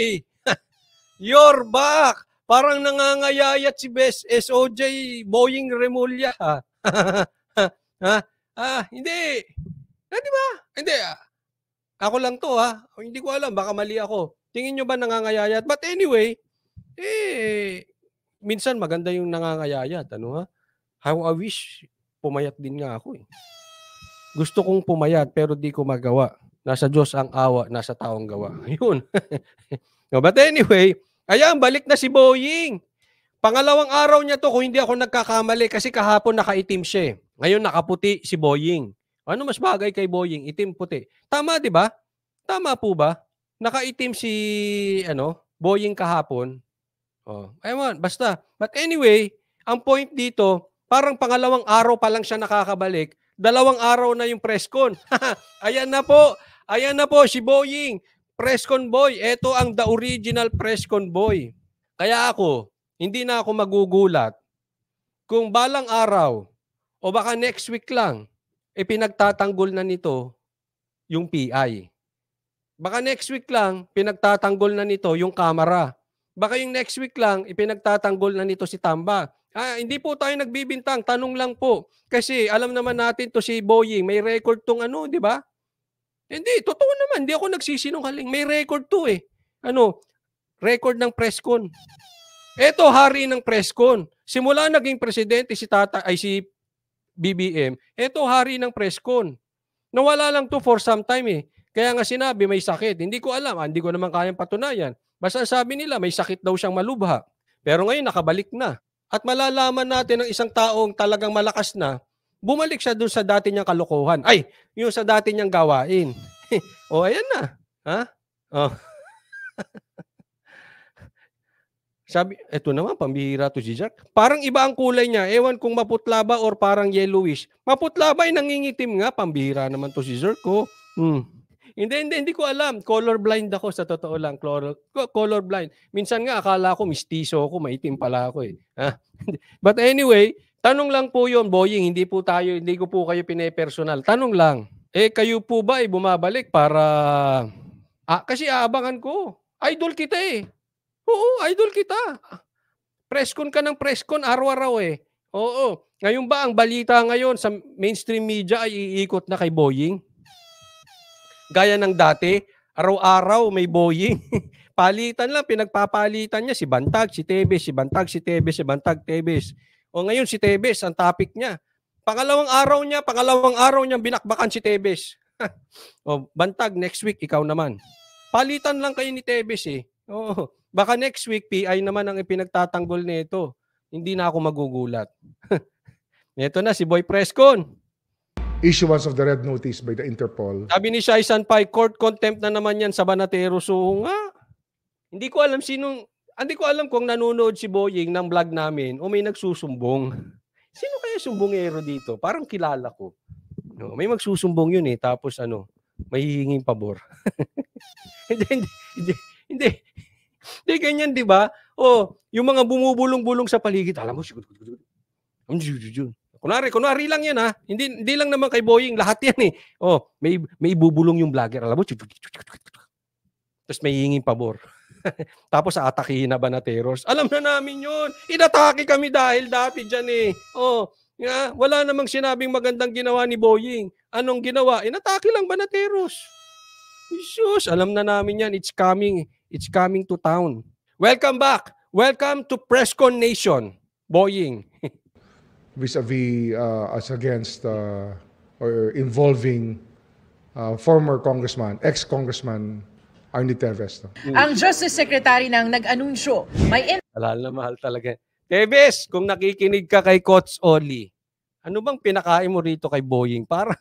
Hey! You're back! Parang nangangayayat si Best SOJ Boying Remulla. Hindi. Di ba? Hindi. Ako lang to Hindi ko alam. Baka mali ako. Tingin nyo ba nangangayayat? But anyway, minsan maganda yung nangangayayat. How I wish pumayat din nga ako Gusto kong pumayat pero di ko magawa. Nasa Diyos ang awa, nasa taong gawa. Yun. But anyway, ayan, balik na si Boying. Pangalawang araw niya to kung hindi ako nagkakamali kasi kahapon nakaitim siya. Ngayon nakaputi si Boying. Ano mas bagay kay Boying? Itim, puti. Tama, di ba? Tama po ba? Nakaitim si Boying kahapon. Ayun, basta. But anyway, ang point dito, parang pangalawang araw pa lang siya nakakabalik. 2 araw na yung presscon. Ayan na po. Ayan na po si Boying. Presscon boy. Ito ang the original presscon boy. Kaya ako, hindi na ako magugulat kung balang araw o baka next week lang, pinagtatanggol na nito yung PI. Baka next week lang, pinagtatanggol na nito yung kamera. Baka yung next week lang, ipinagtatanggol na nito si Tamba. Hindi po tayo nagbibintang, tanong lang po. Kasi alam naman natin to si Boying, may record tong di ba? Hindi, totoo naman, hindi ako nagsisinungaling. May record to record ng presscon. Ito, hari ng presscon. Simula naging presidente si BBM, ito hari ng presscon. Nawala lang to for some time Kaya nga sinabi may sakit. Hindi ko alam, hindi ko naman kayang patunayan. Basta sabi nila may sakit daw siyang malubha. Pero ngayon nakabalik na. At malalaman natin ng isang taong talagang malakas na, bumalik siya doon sa dati niyang kalokohan. Yung sa dati niyang gawain. Ayan na. Sabi, eto naman, pambihira to si Jack. Parang iba ang kulay niya. Ewan kung maputla ba or parang yellowish. Maputla ba nangingitim nga? Pambihira naman to si Zerko. Hindi ko alam. Colorblind ako sa totoo lang. Colorblind. Minsan nga akala ko mistiso ako, maitim pala ako But anyway, tanong lang po yun, Boying. Hindi ko po kayo pinepersonal. Tanong lang. Kayo po ba bumabalik para... kasi aabangan ko. Idol kita Oo, idol kita. Presscon ka ng presscon, araw-araw Oo. Ngayon ba ang balita ngayon sa mainstream media ay iikot na kay Boying? Gaya ng dati, araw-araw may Boying. Palitan lang, pinagpapalitan niya si Bantag, si Tebes, si Bantag, si Tebes, si Bantag, Tebes. Ngayon si Tebes, ang topic niya. Pangalawang araw niya binakbakan si Tebes. Bantag, next week, ikaw naman. Palitan lang kayo ni Tebes Oo. Baka next week, PI naman ang ipinagtatanggol nito. Hindi na ako magugulat. Ito na, si Boy Presscon. Issuance of the red notice by the Interpol. Sabi ni Shai Sanpay, court contempt na naman yan sa Banatero. So nga, hindi ko alam kung nanonood si Boying ng vlog namin o may nagsusumbong. Sino kaya sumbongero dito? Parang kilala ko. May magsusumbong yun tapos may hihinging pabor. Hindi ganyan, di ba? Yung mga bumubulong-bulong sa paligid, alam mo, kunwari lang yan Hindi lang naman kay Boying, lahat yan may ibubulong yung vlogger, alam mo, tapos may hihinging pabor. Tapos aatakihin na Banateros. Alam na namin yun. Inatake kami dahil dati dyan wala namang sinabing magandang ginawa ni Boying. Anong ginawa? Inatake lang Banateros. Jesus, alam na namin yan. It's coming to town. Welcome back. Welcome to Presscon Nation, Boying. Vis-a-vis us against or involving former congressman, ex-congressman Arnie Teves. Ang Justice Secretary nang nag-anunsyo, may Halal na mahal talaga. Teves, kung nakikinig ka kay Coach Oli, ano bang pinakain mo rito kay Boying? Parang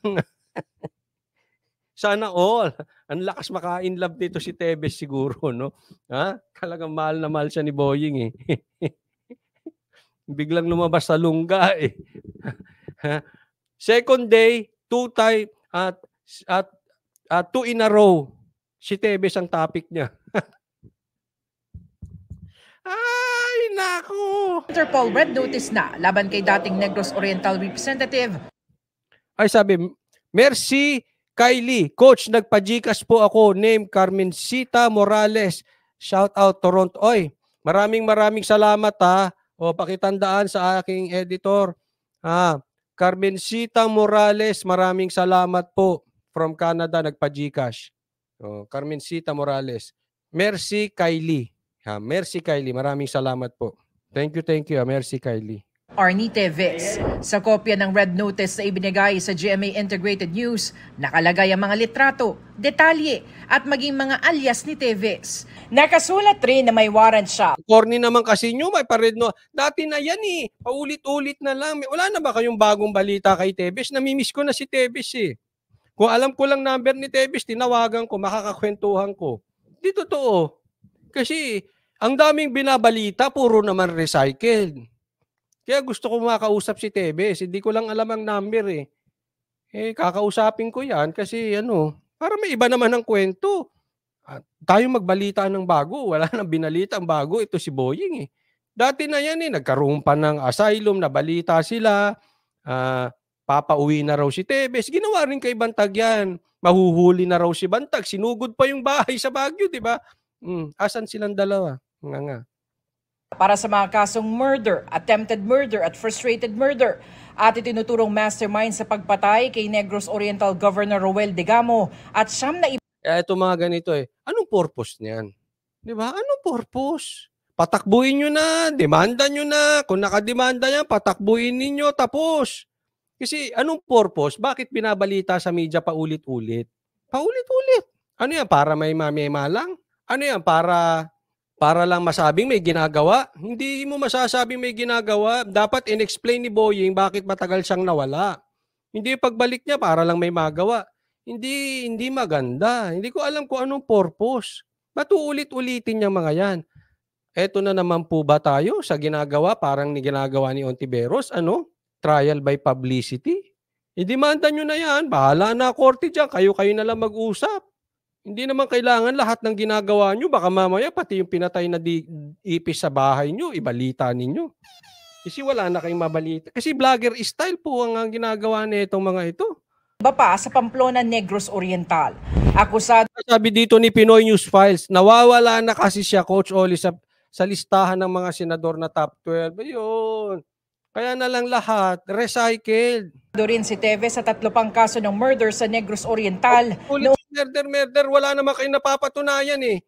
sana all. Ang lakas makain love dito si Teves siguro, no? Talagang mahal na mahal siya ni Boying Biglang lumabas sa lungga Second day, 2 in a row, si Teves ang topic niya. Ay, naku! Interpol red notice na laban kay dating Negros Oriental Representative. Ay, sabi, merci, Kylie. Coach, nagpa-Gcash po ako. Name, Carmencita Morales. Shout out Toronto. Oy, maraming salamat ha. O pakitandaan sa aking editor. Carmencita Morales, maraming salamat po. From Canada, nagpa-GCash. Carmencita Morales. Mercy Kylie. Mercy Kylie, maraming salamat po. Thank you, Mercy Kylie. Arnie Teves. Sa kopya ng red notice na ibinigay sa GMA Integrated News, nakalagay ang mga litrato, detalye at maging mga alias ni Teves. Nakasulat rin na may warrant siya. Corny naman kasi nyo, may pared no. Dati na yan eh. Paulit-ulit na lang. Wala na ba kayong bagong balita kay Teves? Namimiss ko na si Teves eh. Kung alam ko lang number ni Teves, tinawagan ko, makakakwentuhan ko. Di totoo. Kasi ang daming binabalita, puro naman recycled. Kaya gusto ko makausap si Teves. Hindi ko lang alam ang number eh. Kakausapin ko yan kasi para may iba naman ang kwento. Tayo magbalita ng bago. Wala nang binalita ang bago. Ito si Boying eh. Dati na yan eh. Nagkaroon pa ng asylum, nabalita sila. Papauwi na raw si Teves. Ginawa rin kay Bantag yan. Mahuhuli na raw si Bantag. Sinugod pa yung bahay sa Baguio, di ba? Asan silang dalawa? Nga. Para sa mga kasong murder, attempted murder at frustrated murder at itinuturong mastermind sa pagpatay kay Negros Oriental Governor Roel Degamo at siyam na iba. Ito mga ganito eh. Anong purpose niyan? Di ba? Anong purpose? Patakbuhin nyo na, demanda nyo na. Kung nakademanda yan, patakbuhin ninyo, tapos. Kasi anong purpose? Bakit binabalita sa media paulit-ulit? Paulit-ulit. Ano yan? Para may mamema lang? Ano yan? Para lang masabing may ginagawa? Hindi mo masasabing may ginagawa. Dapat in-explain ni Boying bakit matagal siyang nawala. Hindi pagbalik niya para lang may magawa. Hindi maganda. Hindi ko alam kung anong purpose. Ba't uulit-ulitin niya mga yan? Eto na naman po ba tayo sa ginagawa parang ginagawa ni Ontiveros? Trial by publicity? I-demanda nyo na yan. Bahala na korte dyan. Kayo na lang mag-usap. Hindi naman kailangan lahat ng ginagawa nyo. Baka mamaya pati yung pinatay na ipis sa bahay nyo, ibalita ninyo. Kasi wala na kayong mabalita. Kasi vlogger style po ang ginagawa nitong mga ito. Iba pa sa Pamplona, Negros Oriental. Akusado. Sabi dito ni Pinoy News Files, nawawala na kasi siya, Coach Oli, sa listahan ng mga senador na top 12. Ayun. Kaya na lang lahat, recycled. Rin si Teves sa 3 pang kaso ng murder sa Negros Oriental. Murder, wala naman kayo napapatunayan eh.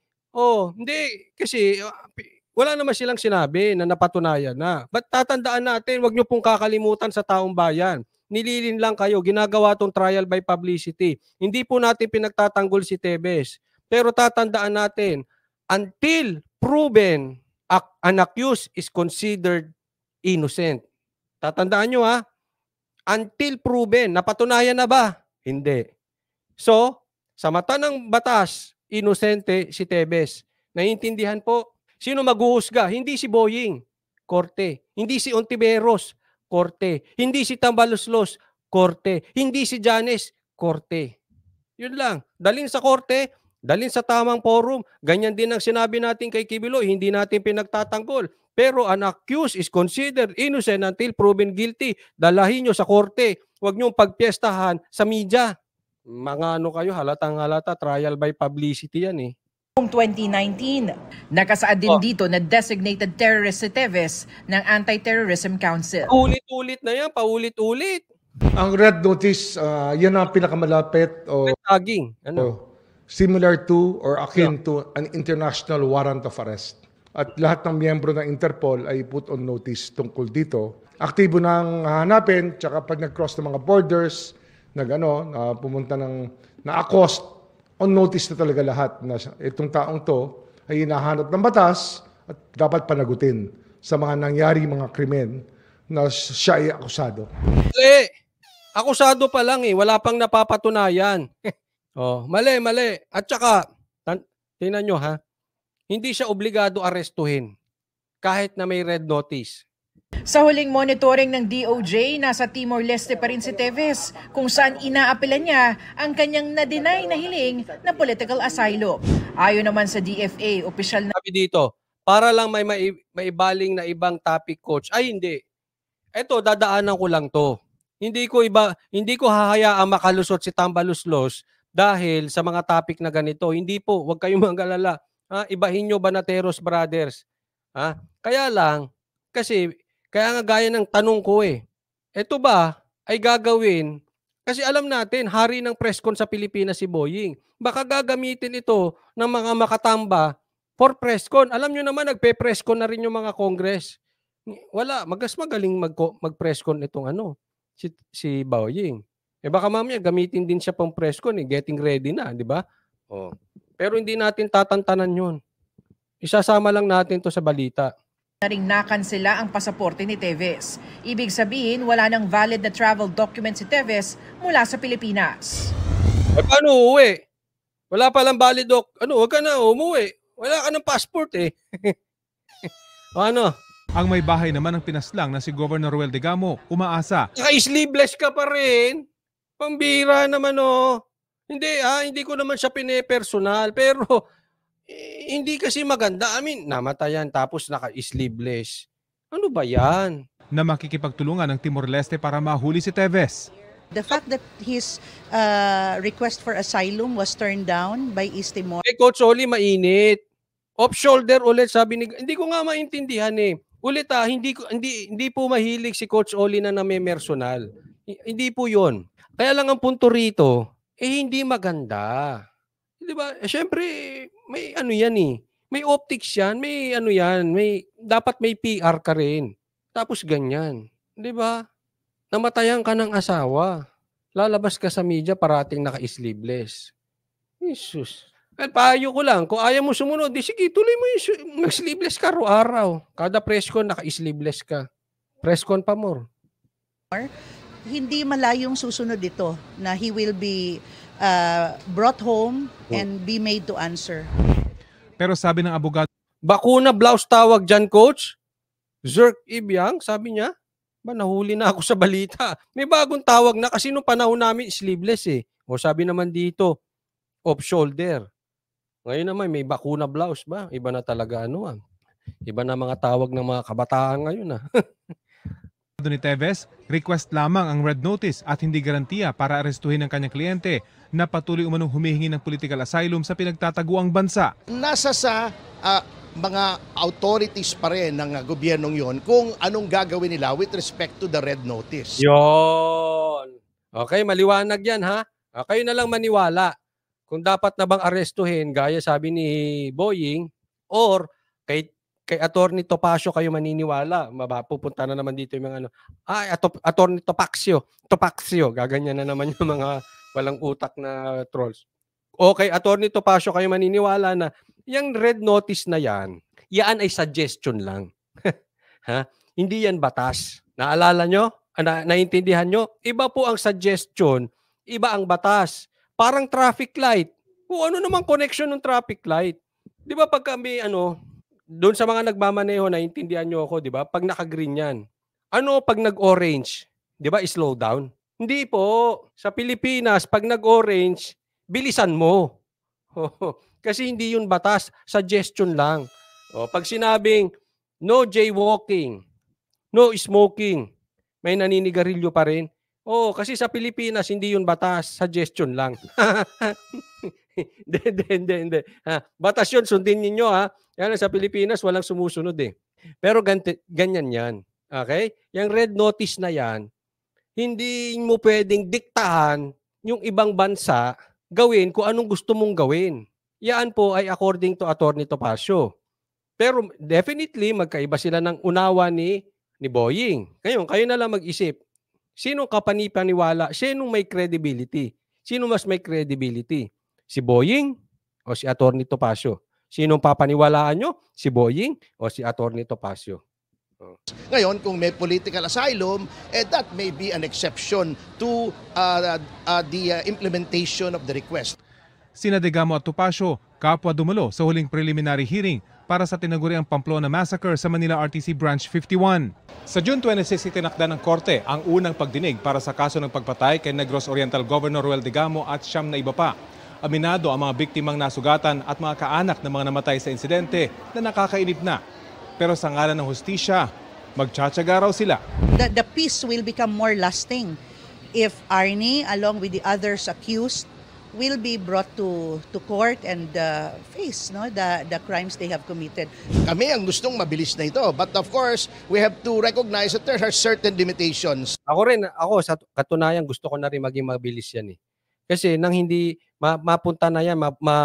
Hindi. Kasi wala naman silang sinabi na napatunayan na. Ba't tatandaan natin, wag nyo pong kakalimutan sa taong bayan. Nililin lang kayo, ginagawa tong trial by publicity. Hindi po natin pinagtatanggol si Teves. Pero tatandaan natin, until proven, an accused is considered innocent. Tatandaan nyo ha, until proven, napatunayan na ba? Hindi. So, sa mata ng batas, inosente si Teves. Naiintindihan po? Sino maghuhusga? Hindi si Boying, korte. Hindi si Ontiveros, korte. Hindi si Tambaloslos, korte. Hindi si Janes, korte. Yun lang. Dalhin sa korte, dalhin sa tamang forum. Ganyan din ang sinabi natin kay Kibuloy, hindi natin pinagtatanggol. Pero an accused is considered innocent until proven guilty. Dalahin nyo sa korte. Huwag nyo pagpiestahan sa media. Mga kayo, halatang-halata, trial by publicity yan eh. Noong 2019, nakasaad din dito na designated terrorist si Teves ng Anti-Terrorism Council. Ulit-ulit na yan, paulit-ulit. Ang red notice, yan ang pinakamalapit Tagging. Similar to or akin to an international warrant of arrest. At lahat ng miyembro ng Interpol ay put on notice tungkol dito. Aktibo nang hanapin, tsaka pag nag-cross ng mga borders, pumunta na-accost, on notice na talaga lahat na itong taong to ay hinahanap ng batas at dapat panagutin sa mga nangyari mga krimen na siya ay akusado. Akusado pa lang eh, wala pang napapatunayan. Mali. At saka, tingnan nyo ha, hindi siya obligado arestuhin kahit na may red notice. Sa huling monitoring ng DOJ, nasa Timor-Leste pa rin si Teves kung saan inaapelan niya ang kanyang na-deny na hiling na political asylum. Ayon naman sa DFA, opisyal na... Sabi dito, para lang may maibaling na ibang topic, Coach. Ay hindi. Eto, dadaanan ko lang to. Hindi ko hahayaan makalusot si Tambaloslos dahil sa mga topic na ganito. Hindi po, huwag kayong mag-alala. Ibahin nyo Banateros Brothers. Kaya lang, kasi, kaya nga gaya ng tanong ko ito ba ay gagawin, kasi alam natin, hari ng presscon sa Pilipinas si Boying. Baka gagamitin ito ng mga makatamba for presscon. Alam nyo naman, nagpe-presscon na rin yung mga Congress. Wala, mas magaling mag-presscon itong si Boying. Baka mamaya gamitin din siya pang presscon, getting ready na, di ba? Pero hindi natin tatantanan yun. Isasama lang natin to sa balita. Na ring nakansela ang pasaporte ni Teves. Ibig sabihin, wala nang valid na travel document si Teves mula sa Pilipinas. Paano uuwi? Wala palang valid wag ka na umuwi. Wala ka ng passport Ano? Ang may bahay naman ang pinaslang na si Governor Ruel Digamo, umaasa. Naka-sleeveless ka pa rin. Pambira naman Hindi ko naman siya pine-personal, pero hindi kasi maganda. Namatayan tapos naka-sleeveless. Ano ba yan? Na makikipagtulungan ng Timor-Leste para mahuli si Teves. The fact that his request for asylum was turned down by East Timor. Coach Oli, mainit. Off-shoulder ulit, sabi ni... Hindi ko nga maintindihan Ulit hindi po mahilig si Coach Oli na namemersonal. Hindi po yon. Kaya lang ang punto rito, hindi maganda. Di ba? Siyempre, may yan May optics yan, may yan, dapat may PR ka rin. Tapos ganyan. Di ba? Namatayan ka ng asawa. Lalabas ka sa media parating naka-sleeveless. Jesus. Payo ko lang, kung ayaw mo sumunod, sige, tuloy mo mag-sleeveless ka araw-araw. Kada presscon, naka-sleeveless ka. Presscon pa more. Hindi malayong susunod ito na he will be brought home and be made to answer. Pero sabi ng abogado, bakuna blouse tawag dyan, Coach? Zerk Ibiang, sabi niya. Nahuli na ako sa balita. May bagong tawag na kasi nung panahon namin sleeveless O sabi naman dito, off-shoulder. Ngayon naman may bakuna blouse ba? Iba na talaga Iba na mga tawag ng mga kabataan ngayon ni Teves, request lamang ang red notice at hindi garantiya para arestuhin ang kanyang kliyente na patuloy umanong humihingi ng political asylum sa pinagtataguang bansa. Nasa sa mga authorities pa rin ng gobyernong yon kung anong gagawin nila with respect to the red notice. Yon. Okay, maliwanag yan Kayo na lang maniwala kung dapat na bang arestuhin gaya sabi ni Boying or kay Attorney Topacio kayo maniniwala. Pupunta na naman dito yung mga Attorney Topacio. Gaganyan na naman yung mga walang utak na trolls. O kay Attorney Topacio kayo maniniwala na yung red notice na yan ay suggestion lang. Hindi yan batas. Naalala nyo? Naintindihan nyo? Iba po ang suggestion, iba ang batas. Parang traffic light. Kung ano naman connection ng traffic light. Di ba pag kami doon sa mga nagmamaneho, naintindihan nyo ako, di ba? Pag naka-green yan. Pag nag-orange? Di ba, slow down? Hindi po. Sa Pilipinas, pag nag-orange, bilisan mo. Kasi hindi yun batas. Suggestion lang. Pag sinabing, no jaywalking, no smoking, may naninigarilyo pa rin. Kasi sa Pilipinas, hindi yun batas. Suggestion lang. Hindi. Batas yun, sundin ninyo Yan sa Pilipinas, walang sumusunod Pero ganyan yan. Okay? Yung red notice na yan, hindi mo pwedeng diktahan yung ibang bansa gawin kung anong gusto mong gawin. Yan po ay according to Attorney Topacio. Pero definitely, magkaiba sila ng unawa ni Boying. Ngayon, kayo na lang mag-isip. Sino kapanipaniwala? Sino may credibility? Sino mas may credibility? Si Boying o si Attorney Topacio? Sinong papaniwalaan nyo? Si Boying o si Attorney Topacio? Ngayon, kung may political asylum, that may be an exception to the implementation of the request. Sina Digamo at Topacio, kapwa dumalo sa huling preliminary hearing para sa tinaguriang Pamplona Massacre sa Manila RTC Branch 51. Sa June 26, itinakda ng korte ang unang pagdinig para sa kaso ng pagpatay kay Negros Oriental Governor Ruel Digamo at 9 na iba pa. Aminado ang mga biktimang nasugatan at mga kaanak ng mga namatay sa insidente na nakakainip na. Pero sa ngalan ng hustisya, magtsatsaga raw sila. The peace will become more lasting if Arnie, along with the others accused, will be brought to court and face the crimes they have committed. Kami ang gustong mabilis na ito. But of course, we have to recognize that there are certain limitations. Ako sa katunayan gusto ko na rin maging mabilis yan eh. Kasi nang hindi mapunta na yan,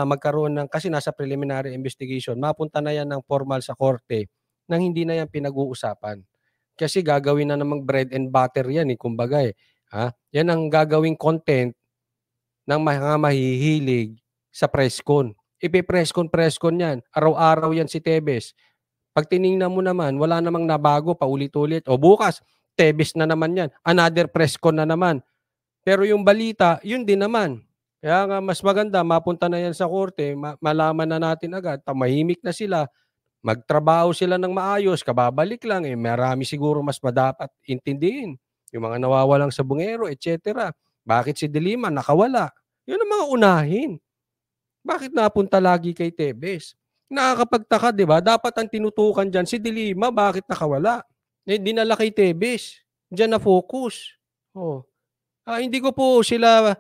magkaroon ng, kasi nasa preliminary investigation, mapunta na yan ng formal sa korte nang hindi na yan pinag-uusapan. Kasi gagawin na namang bread and butter yan eh, kumbaga eh. Yan ang gagawing content ng mga mahihilig sa presscon. Ipe-presscon yan. Araw-araw yan si Tebes. Pag tiningnan mo naman, wala namang nabago, paulit-ulit. O bukas, Tebes na naman yan. Another presscon na naman. Pero yung balita, yun din naman. Kaya nga mas maganda, mapunta na yan sa korte, malaman na natin agad, tamahimik na sila, magtrabaho sila ng maayos, kababalik lang, marami siguro mas madapat intindihin. Yung mga nawawalang sa bungero, etc. Bakit si Dilima nakawala? Yun ang mga unahin. Bakit napunta lagi kay Tebes? Nakakapagtaka, di ba? Dapat ang tinutukan dyan, si Dilima, bakit nakawala? Dinala kay Tebes. Diyan na focus. Hindi ko po sila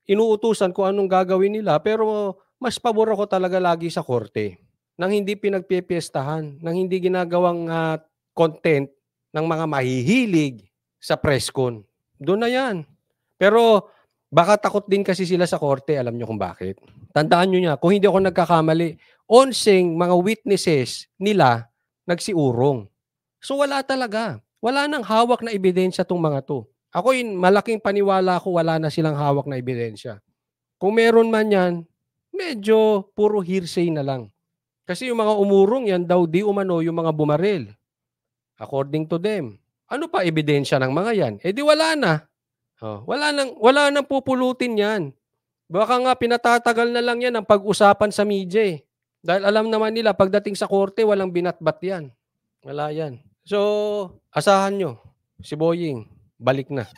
inuutusan kung anong gagawin nila, pero mas pabor ako talaga lagi sa korte. Nang hindi pinagpipiestahan, nang hindi ginagawang content ng mga mahihilig sa presscon. Doon na yan. Pero baka takot din kasi sila sa korte, alam nyo kung bakit. Tandaan nyo niya, kung hindi ako nagkakamali, 11 mga witnesses nila nagsiurong. So wala talaga. Wala nang hawak na ebidensya tong mga to. Ako malaking paniwala ko, wala na silang hawak na ebidensya. Kung meron man yan, medyo puro hearsay na lang. Kasi yung mga umurong yan daw di umano yung mga bumaril. According to them. Ano pa ebidensya ng mga yan? Di wala na. Wala nang pupulutin yan. Baka nga pinatatagal na lang yan ang pag-usapan sa media. Dahil alam naman nila, pagdating sa korte, walang binatbat yan. Wala yan. So, asahan nyo, si Boying, balik na.